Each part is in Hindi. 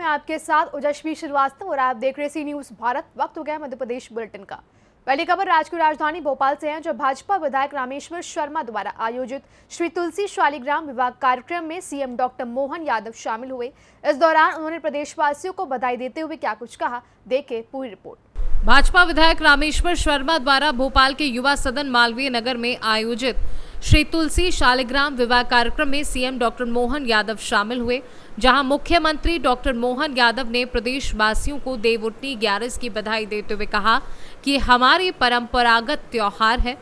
आपके साथ ओजस्वी श्रीवास्तव और आप देख रहे सी न्यूज भारत। वक्त हो गया मध्य प्रदेश बुलेटिन का। पहली खबर राज्य की राजधानी भोपाल से है, जो भाजपा विधायक रामेश्वर शर्मा द्वारा आयोजित श्री तुलसी शालिग्राम विवाह कार्यक्रम में सीएम डॉक्टर मोहन यादव शामिल हुए। इस दौरान उन्होंने प्रदेशवासियों को बधाई देते हुए क्या कुछ कहा, देखें पूरी रिपोर्ट। भाजपा विधायक रामेश्वर शर्मा द्वारा भोपाल के युवा सदन मालवीय नगर में आयोजित श्री तुलसी शालिग्राम विवाह कार्यक्रम में सीएम डॉक्टर मोहन यादव शामिल हुए, जहां मुख्यमंत्री डॉक्टर मोहन यादव ने प्रदेशवासियों को देवउठनी 11 की बधाई देते हुए कहा कि हमारी परंपरागत त्योहार है।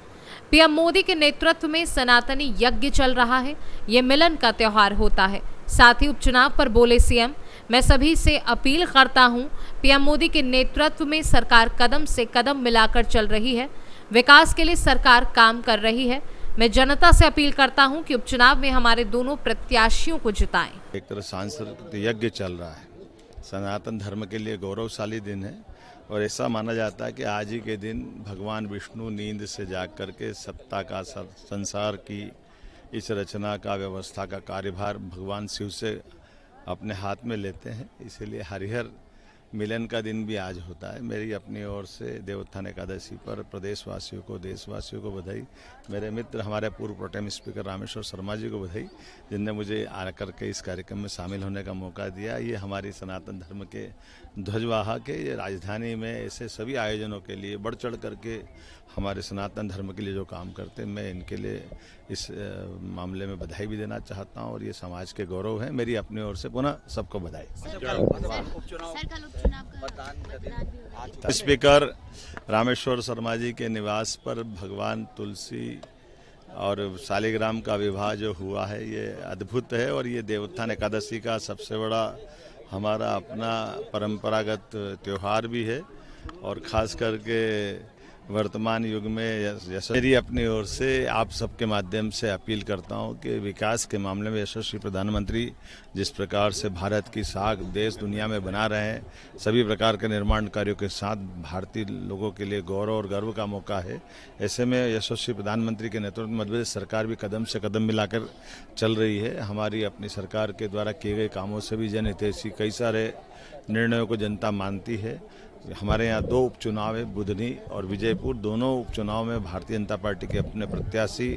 पीएम मोदी के नेतृत्व में सनातनी यज्ञ चल रहा है, ये मिलन का त्योहार होता है। साथ ही उपचुनाव पर बोले सीएम, मैं सभी से अपील करता हूं, पीएम मोदी के नेतृत्व में सरकार कदम से कदम मिलाकर चल रही है, विकास के लिए सरकार काम कर रही है। मैं जनता से अपील करता हूं कि उपचुनाव में हमारे दोनों प्रत्याशियों को जिताएं। एक तरह सांस्कृतिक यज्ञ चल रहा है, सनातन धर्म के लिए गौरवशाली दिन है और ऐसा माना जाता है कि आज ही के दिन भगवान विष्णु नींद से जाग करके सत्ता का, संसार की इस रचना का, व्यवस्था का कार्यभार भगवान शिव से अपने हाथ में लेते हैं। इसीलिए हरिहर मिलन का दिन भी आज होता है। मेरी अपनी ओर से देवोत्थान एकादशी पर प्रदेशवासियों को, देशवासियों को बधाई। मेरे मित्र हमारे पूर्व प्रोटेम स्पीकर रामेश्वर शर्मा जी को बधाई, जिनने मुझे आकर के इस कार्यक्रम में शामिल होने का मौका दिया। ये हमारी सनातन धर्म के ध्वजवाहक है। ये राजधानी में ऐसे सभी आयोजनों के लिए बढ़ चढ़ करके हमारे सनातन धर्म के लिए जो काम करते हैं, मैं इनके लिए इस मामले में बधाई भी देना चाहता हूँ और ये समाज के गौरव है। मेरी अपनी ओर से पुनः सबको बधाई। स्पीकर रामेश्वर शर्मा जी के निवास पर भगवान तुलसी और शालिग्राम का विवाह जो हुआ है, ये अद्भुत है और ये देवोत्थान एकादशी का सबसे बड़ा हमारा अपना परंपरागत त्यौहार भी है और खास करके वर्तमान युग में मेरी अपनी ओर से आप सबके माध्यम से अपील करता हूं कि विकास के मामले में यशस्वी प्रधानमंत्री जिस प्रकार से भारत की साख देश दुनिया में बना रहे हैं, सभी प्रकार के निर्माण कार्यों के साथ भारतीय लोगों के लिए गौरव और गर्व का मौका है। ऐसे में यशस्वी प्रधानमंत्री के नेतृत्व में मध्य प्रदेश सरकार भी कदम से कदम मिलाकर चल रही है। हमारी अपनी सरकार के द्वारा किए गए कामों से भी जनहितैषी कई सारे निर्णयों को जनता मानती है। हमारे यहाँ 2 उपचुनाव है, बुधनी और विजयपुर। दोनों उपचुनाव में भारतीय जनता पार्टी के अपने प्रत्याशी,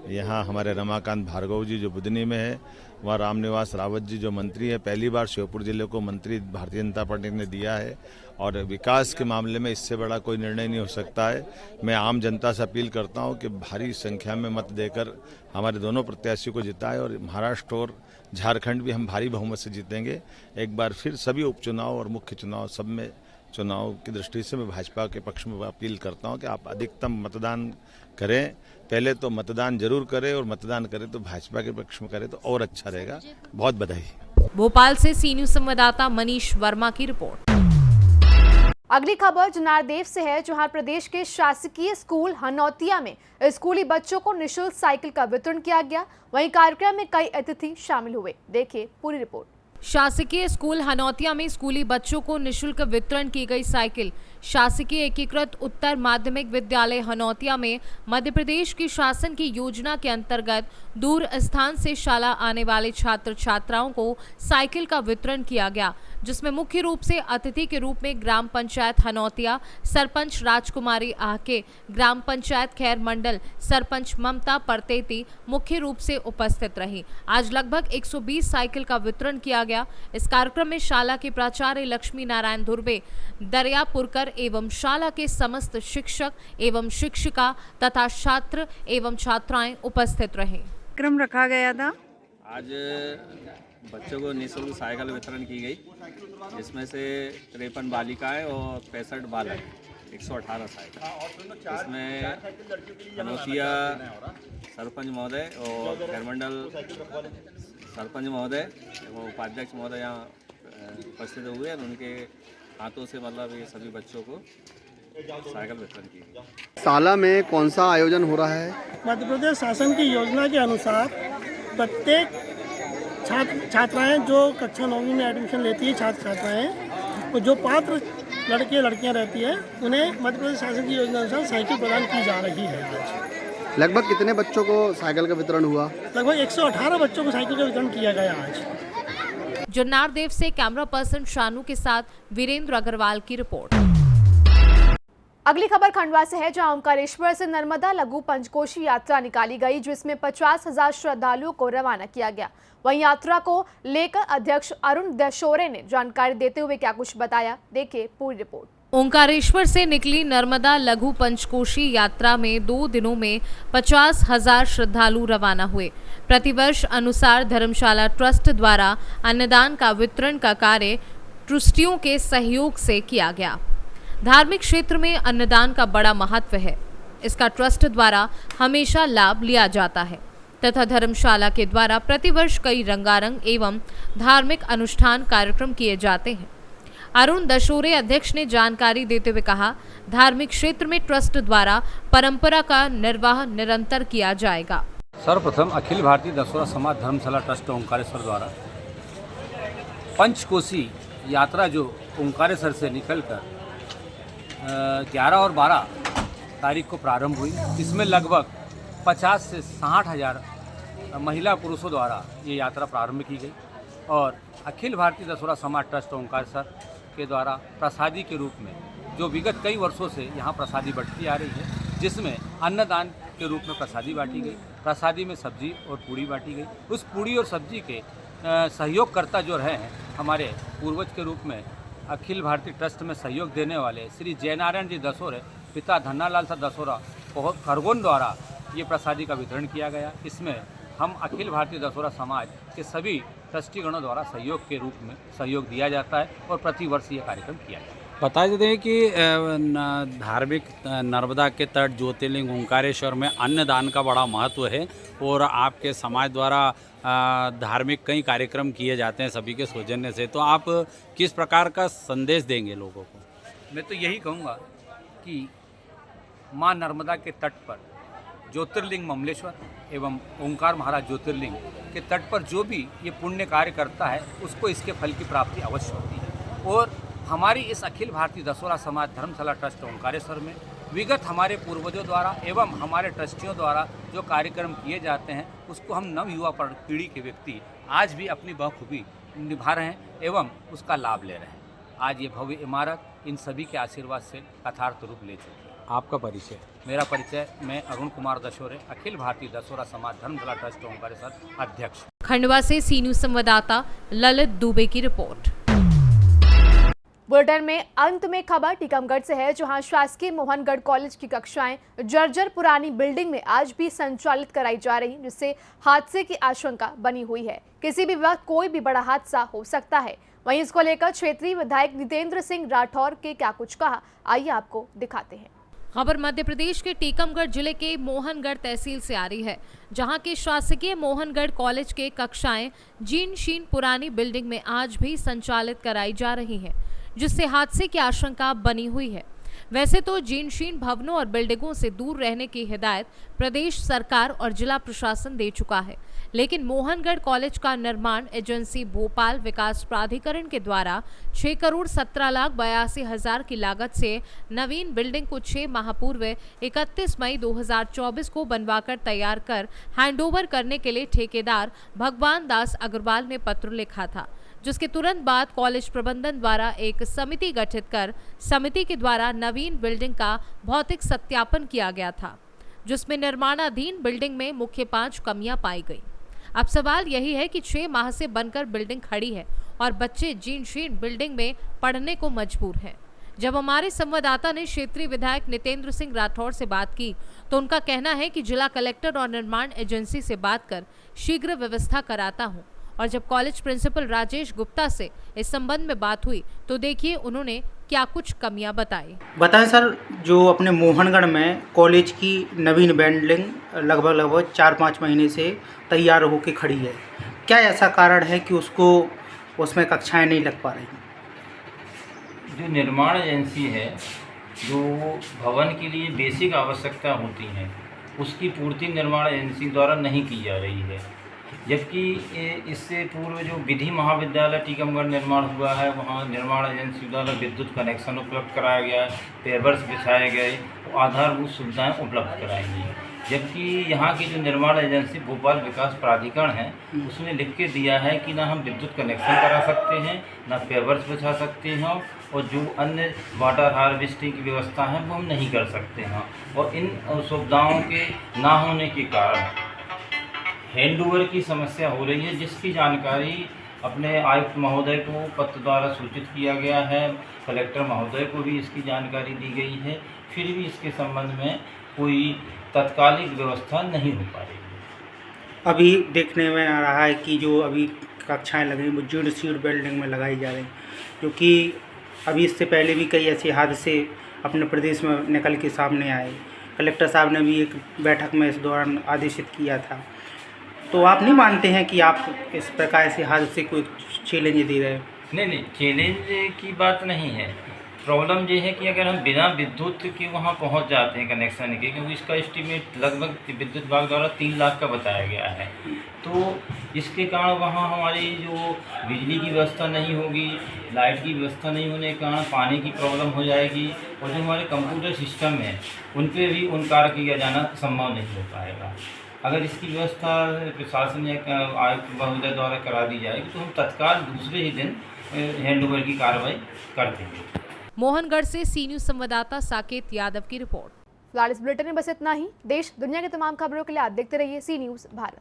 यहाँ हमारे रमाकांत भार्गव जी जो बुधनी में है, वहाँ रामनिवास रावत जी जो मंत्री है, पहली बार श्योपुर जिले को मंत्री भारतीय जनता पार्टी ने दिया है और विकास के मामले में इससे बड़ा कोई निर्णय नहीं हो सकता है। मैं आम जनता से अपील करता हूँ कि भारी संख्या में मत देकर हमारे दोनों प्रत्याशियों को जिताएं और महाराष्ट्र और झारखंड भी हम भारी बहुमत से जीतेंगे। एक बार फिर सभी उपचुनाव और मुख्य चुनाव सब में चुनाव की दृष्टि से मैं भाजपा के पक्ष में अपील करता हूं कि आप अधिकतम मतदान करें। पहले तो मतदान जरूर करें और मतदान करें तो भाजपा के पक्ष में करें तो और अच्छा रहेगा। बहुत बधाई। भोपाल से सी न्यूज संवाददाता मनीष वर्मा की रिपोर्ट। अगली खबर जनारदेव से है, जहां प्रदेश के शासकीय स्कूल हनौतिया में स्कूली बच्चों को निःशुल्क साइकिल का वितरण किया गया। वहीं कार्यक्रम में कई अतिथि शामिल हुए, देखिए पूरी रिपोर्ट। शासकीय स्कूल हनौतिया में स्कूली बच्चों को निःशुल्क वितरण की गई साइकिल। शासकीय एकीकृत उत्तर माध्यमिक विद्यालय हनौतिया में मध्य प्रदेश की शासन की योजना के अंतर्गत दूर स्थान से शाला आने वाले छात्र छात्राओं को साइकिल का वितरण किया गया, जिसमें मुख्य रूप से अतिथि के रूप में ग्राम पंचायत हनौतिया सरपंच राजकुमारी आहके, ग्राम पंचायत खैर मंडल सरपंच ममता परतेती मुख्य रूप से उपस्थित रही। आज लगभग 120 साइकिल का वितरण किया गया। इस कार्यक्रम में शाला के प्राचार्य लक्ष्मी नारायण धुर्वे, दरियापुरकर एवं शाला के समस्त शिक्षक एवं शिक्षिका तथा छात्र एवं छात्राएं उपस्थित रहे। क्रम रखा गया था। आज बच्चों को निःशुल्क साइकिल वितरण की गई, जिसमें से 53 बालिकाएं और 65 बालक, 118 साइकिल। इसमें हनौतिया सरपंच महोदय और खैरमंडल सरपंच महोदय एवं उपाध्यक्ष महोदय यहाँ उपस्थित हुए और उनके हाथों से मतलब ये सभी बच्चों को साइकिल वितरण की गई। शाला में कौन सा आयोजन हो रहा है? मध्य प्रदेश शासन की योजना के अनुसार प्रत्येक छात्राएं जो कक्षा 9वीं में एडमिशन लेती है, छात्र छात्राएं, तो जो पात्र लड़के लड़कियां रहती है, उन्हें मध्य प्रदेश शासन की योजना अनुसार साइकिल प्रदान की जा रही है। आज लगभग कितने बच्चों को साइकिल का वितरण हुआ? लगभग 118 बच्चों को साइकिल का वितरण किया गया आज। जुन्नारदेव से कैमरा पर्सन शानू के साथ वीरेंद्र अग्रवाल की रिपोर्ट। अगली खबर खंडवा से है, जहां ओंकारेश्वर से नर्मदा लघु पंचकोशी यात्रा निकाली गई, जिसमें 50,000 श्रद्धालुओं को रवाना किया गया। वहीं यात्रा को लेकर अध्यक्ष अरुण दशोरे ने जानकारी देते हुए क्या कुछ बताया, देखिए पूरी रिपोर्ट। ओंकारेश्वर से निकली नर्मदा लघु पंचकोशी यात्रा में 2 दिनों में 50,000 श्रद्धालु रवाना हुए। प्रतिवर्ष अनुसार धर्मशाला ट्रस्ट द्वारा अन्नदान का वितरण का कार्य ट्रस्टियों के सहयोग से किया गया। धार्मिक क्षेत्र में अन्नदान का बड़ा महत्व है। इसका ट्रस्ट द्वारा हमेशा लाभ लिया जाता है तथा धर्मशाला के द्वारा प्रतिवर्ष कई रंगारंग एवं धार्मिक अनुष्ठान कार्यक्रम किए जाते हैं। अरुण दशोरे अध्यक्ष ने जानकारी देते हुए कहा, धार्मिक क्षेत्र में ट्रस्ट द्वारा परंपरा का निर्वाह निरंतर किया जाएगा। सर्वप्रथम अखिल भारतीय दशोरा समाज धर्मशाला ट्रस्ट ओंकारेश्वर द्वारा पंचकोशी यात्रा जो ओंकारेश्वर से निकलकर 11 और 12 तारीख को प्रारंभ हुई। इसमें लगभग 50 से 60,000 महिला पुरुषों द्वारा ये यात्रा प्रारंभ की गई और अखिल भारतीय दशोरा समाज ट्रस्ट ओंकारेश्वर के द्वारा प्रसादी के रूप में जो विगत कई वर्षों से यहाँ प्रसादी बढ़ती आ रही है, जिसमें अन्नदान के रूप में प्रसादी बांटी गई। प्रसादी में सब्जी और पूड़ी बांटी गई। उस पूड़ी और सब्जी के सहयोगकर्ता जो रहे हैं हमारे पूर्वज के रूप में अखिल भारतीय ट्रस्ट में सहयोग देने वाले श्री जयनारायण जी दशोरे पिता धन्नालाल सा दशोरा खरगोन द्वारा ये प्रसादी का वितरण किया गया। इसमें हम अखिल भारतीय दशोरा समाज के सभी ट्रस्टीगणों द्वारा सहयोग के रूप में सहयोग दिया जाता है और प्रतिवर्ष ये कार्यक्रम किया जाता है। बता देते हैं कि धार्मिक नर्मदा के तट ज्योतिर्लिंग ओंकारेश्वर में अन्नदान का बड़ा महत्व है और आपके समाज द्वारा धार्मिक कई कार्यक्रम किए जाते हैं सभी के सौजन्य से, तो आप किस प्रकार का संदेश देंगे लोगों को? मैं तो यही कहूँगा कि माँ नर्मदा के तट पर ज्योतिर्लिंग ममलेश्वर एवं ओंकार महाराज ज्योतिर्लिंग के तट पर जो भी ये पुण्य कार्य करता है उसको इसके फल की प्राप्ति अवश्य होती है। और हमारी इस अखिल भारतीय दशोरा समाज धर्मशाला ट्रस्ट ओंकारेश्वर में विगत हमारे पूर्वजों द्वारा एवं हमारे ट्रस्टियों द्वारा जो कार्यक्रम किए जाते हैं उसको हम नव युवा पीढ़ी के व्यक्ति आज भी अपनी बखूबी निभा रहे हैं एवं उसका लाभ ले रहे हैं। आज ये भव्य इमारत इन सभी के आशीर्वाद से यथार्थ रूप ले चुकी है। आपका परिचय? मेरा परिचय, मैं अरुण कुमार दशोरे, अखिल भारतीय दशोरा समाज धर्मशाला ट्रस्ट ओंकारेश्वर अध्यक्ष। खंडवा से सी न्यूज संवाददाता ललित दुबे की रिपोर्ट। बुलेटिन में अंत में खबर टीकमगढ़ से है, जहां शासकीय मोहनगढ़ कॉलेज की कक्षाएं जर्जर पुरानी बिल्डिंग में आज भी संचालित कराई जा रही, जिससे हादसे की आशंका बनी हुई है। किसी भी वक्त कोई भी बड़ा हादसा हो सकता है। वहीं इसको लेकर क्षेत्रीय विधायक नितेंद्र सिंह राठौर के क्या कुछ कहा, आइए आपको दिखाते हैं। खबर मध्य प्रदेश के टीकमगढ़ जिले के मोहनगढ़ तहसील से आ रही है, जहां के शासकीय मोहनगढ़ कॉलेज के कक्षाएं जीर्ण शीर्ण पुरानी बिल्डिंग में आज भी संचालित कराई जा रही हैं, जिससे हादसे की आशंका बनी हुई है। वैसे तो जीर्ण शीर्ण भवनों और बिल्डिंगों से दूर रहने की हिदायत प्रदेश सरकार और जिला प्रशासन दे चुका है, लेकिन मोहनगढ़ कॉलेज का निर्माण एजेंसी भोपाल विकास प्राधिकरण के द्वारा 6,17,82,000 की लागत से नवीन बिल्डिंग को 6 माह पूर्व 31 मई 2024 को बनवाकर तैयार कर हैंडओवर करने के लिए ठेकेदार भगवान दास अग्रवाल ने पत्र लिखा था, जिसके तुरंत बाद कॉलेज प्रबंधन द्वारा एक समिति गठित कर समिति के द्वारा नवीन बिल्डिंग का भौतिक सत्यापन किया गया था, जिसमें निर्माणाधीन बिल्डिंग में मुख्य 5 कमियां पाई गई। अब सवाल यही है कि 6 माह से बनकर बिल्डिंग खड़ी है और बच्चे जीर्ण शीर्ण बिल्डिंग में पढ़ने को मजबूर हैं। जब हमारे संवाददाता ने क्षेत्रीय विधायक नितेंद्र सिंह राठौर से बात की तो उनका कहना है कि जिला कलेक्टर और निर्माण एजेंसी से बात कर शीघ्र व्यवस्था कराता हूं। और जब कॉलेज प्रिंसिपल राजेश गुप्ता से इस संबंध में बात हुई तो देखिए उन्होंने क्या कुछ कमियां बताएं सर, जो अपने मोहनगढ़ में कॉलेज की नवीन बिल्डिंग लगभग 4-5 महीने से तैयार होकर खड़ी है, क्या ऐसा कारण है कि उसमें कक्षाएं नहीं लग पा रही? जो निर्माण एजेंसी है, जो भवन के लिए बेसिक आवश्यकता होती है, उसकी पूर्ति निर्माण एजेंसी द्वारा नहीं की जा रही है। जबकि इससे पूर्व जो विधि महाविद्यालय टीकमगढ़ निर्माण हुआ है, वहाँ निर्माण एजेंसी द्वारा विद्युत कनेक्शन उपलब्ध कराया गया, पेवर्स बिछाए गए, आधारभूत सुविधाएं उपलब्ध कराई गई। जबकि यहाँ की जो निर्माण एजेंसी भोपाल विकास प्राधिकरण है उसने लिख के दिया है कि ना हम विद्युत कनेक्शन करा सकते हैं, ना पेवर्स बिछा सकते हैं, और जो अन्य वाटर हार्वेस्टिंग की व्यवस्था है वो हम नहीं कर सकते हैं। और इन सुविधाओं के ना होने के कारण हैंडओवर की समस्या हो रही है, जिसकी जानकारी अपने आयुक्त महोदय को पत्र द्वारा सूचित किया गया है, कलेक्टर महोदय को भी इसकी जानकारी दी गई है, फिर भी इसके संबंध में कोई तत्कालिक व्यवस्था नहीं हो पा रही है। अभी देखने में आ रहा है कि जो अभी कक्षाएं लग रही हैं वो जीर्ण शीर्ण बिल्डिंग में लगाई जा रही हैं, क्योंकि अभी इससे पहले भी कई ऐसे हादसे अपने प्रदेश में निकल के सामने आए। कलेक्टर साहब ने भी एक बैठक में इस दौरान आदेशित किया था। तो आप नहीं मानते हैं कि आप इस प्रकार से हादसे को चैलेंज दे रहे हैं? नहीं, चैलेंज की बात नहीं है। प्रॉब्लम ये है कि अगर हम बिना विद्युत के वहाँ पहुँच जाते हैं कनेक्शन के, क्योंकि इसका एस्टीमेट लगभग विद्युत विभाग द्वारा 3 लाख का बताया गया है, तो इसके कारण वहाँ हमारी जो बिजली की व्यवस्था नहीं होगी, लाइट की व्यवस्था नहीं होने के कारण पानी की प्रॉब्लम हो जाएगी, और जो हमारे कंप्यूटर सिस्टम है उन पर भी उन कार्य किया जाना संभव नहीं हो पाएगा। अगर इसकी व्यवस्था प्रशासन या आयुक्त महोदय द्वारा करा दी जाएगी तो हम तत्काल दूसरे ही दिन हैंडओवर की कार्रवाई कर देंगे। मोहनगढ़ से सी न्यूज संवाददाता साकेत यादव की रिपोर्ट। फिलहाल इस बुलेटिन में बस इतना ही। देश दुनिया की तमाम खबरों के लिए आप देखते रहिए सी न्यूज भारत।